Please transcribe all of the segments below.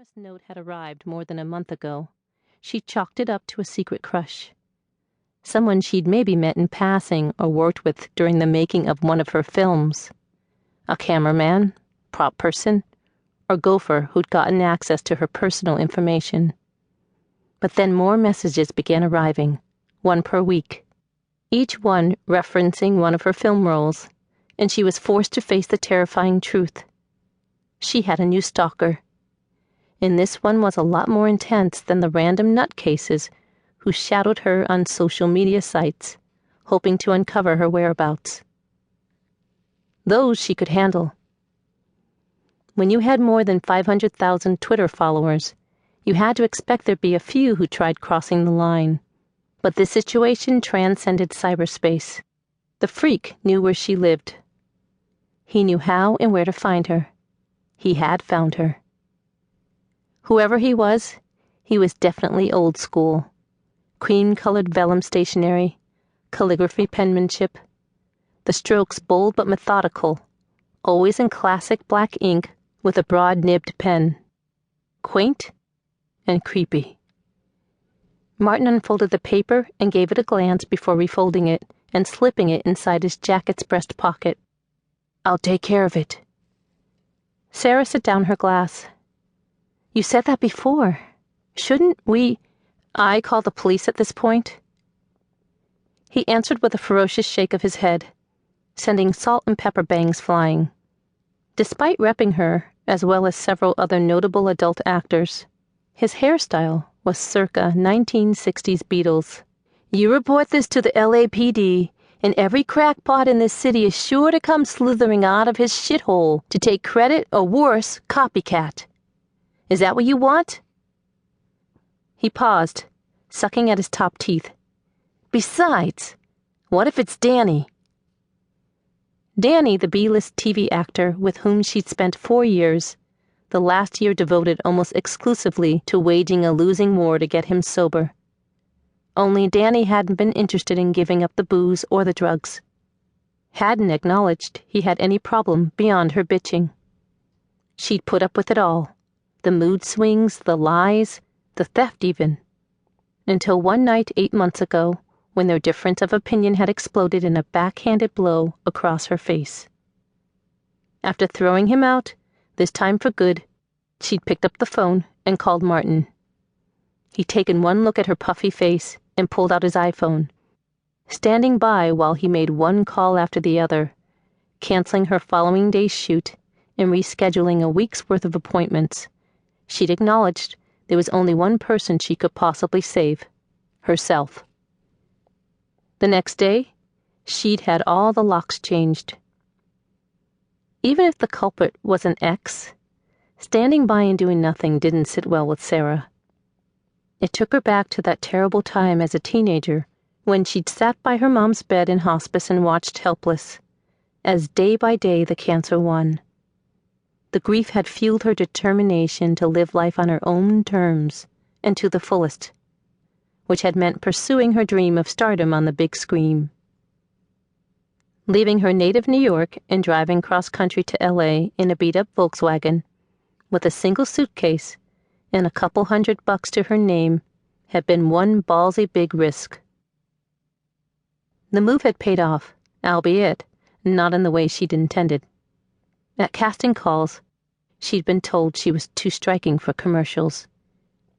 anonymous note had arrived more than a month ago, she chalked it up to a secret crush. Someone she'd maybe met in passing or worked with during the making of one of her films. A cameraman, prop person, or gopher who'd gotten access to her personal information. But then more messages began arriving, one per week, each one referencing one of her film roles, and she was forced to face the terrifying truth. She had a new stalker. And this one was a lot more intense than the random nutcases who shadowed her on social media sites, hoping to uncover her whereabouts. Those she could handle. When you had more than 500,000 Twitter followers, you had to expect there'd be a few who tried crossing the line. But this situation transcended cyberspace. The freak knew where she lived. He knew how and where to find her. He had found her. Whoever he was definitely old school. Cream-colored vellum stationery, calligraphy penmanship, the strokes bold but methodical, always in classic black ink with a broad-nibbed pen. Quaint and creepy. Martin unfolded the paper and gave it a glance before refolding it and slipping it inside his jacket's breast pocket. "I'll take care of it." Sarah set down her glass. "You said that before. Shouldn't I call the police at this point?" He answered with a ferocious shake of his head, sending salt and pepper bangs flying. Despite repping her, as well as several other notable adult actors, his hairstyle was circa 1960s Beatles. "You report this to the LAPD, and every crackpot in this city is sure to come slithering out of his shithole to take credit or worse, copycat. Is that what you want?" He paused, sucking at his top teeth. "Besides, what if it's Danny?" Danny, the B-list TV actor with whom she'd spent 4 years, the last year devoted almost exclusively to waging a losing war to get him sober. Only Danny hadn't been interested in giving up the booze or the drugs. Hadn't acknowledged he had any problem beyond her bitching. She'd put up with it all. The mood swings, the lies, the theft even. Until one night 8 months ago, when their difference of opinion had exploded in a backhanded blow across her face. After throwing him out, this time for good, she'd picked up the phone and called Martin. He'd taken one look at her puffy face and pulled out his iPhone, standing by while he made one call after the other, canceling her following day's shoot and rescheduling a week's worth of appointments. She'd acknowledged there was only one person she could possibly save, herself. The next day, she'd had all the locks changed. Even if the culprit was an ex, standing by and doing nothing didn't sit well with Sarah. It took her back to that terrible time as a teenager when she'd sat by her mom's bed in hospice and watched helpless, as day by day the cancer won. The grief had fueled her determination to live life on her own terms and to the fullest, which had meant pursuing her dream of stardom on the big screen. Leaving her native New York and driving cross-country to LA in a beat-up Volkswagen, with a single suitcase and a couple $100 to her name, had been one ballsy big risk. The move had paid off, albeit not in the way she'd intended. At casting calls, she'd been told she was too striking for commercials,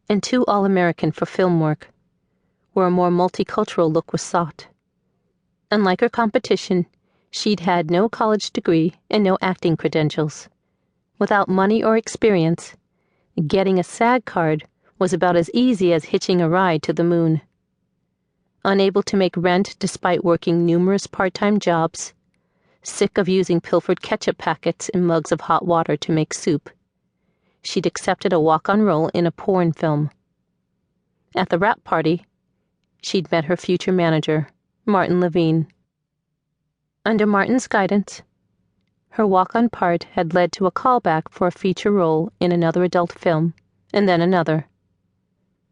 and too all-American for film work, where a more multicultural look was sought. Unlike her competition, she'd had no college degree and no acting credentials. Without money or experience, getting a SAG card was about as easy as hitching a ride to the moon. Unable to make rent despite working numerous part-time jobs, sick of using pilfered ketchup packets in mugs of hot water to make soup, she'd accepted a walk-on role in a porn film. At the wrap party, she'd met her future manager, Martin Levine. Under Martin's guidance, her walk-on part had led to a callback for a feature role in another adult film, and then another.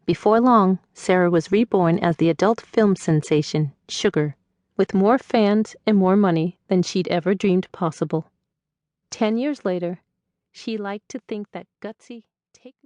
Before long, Sarah was reborn as the adult film sensation, Sugar, with more fans and more money than she'd ever dreamed possible. 10 years later, she liked to think that gutsy,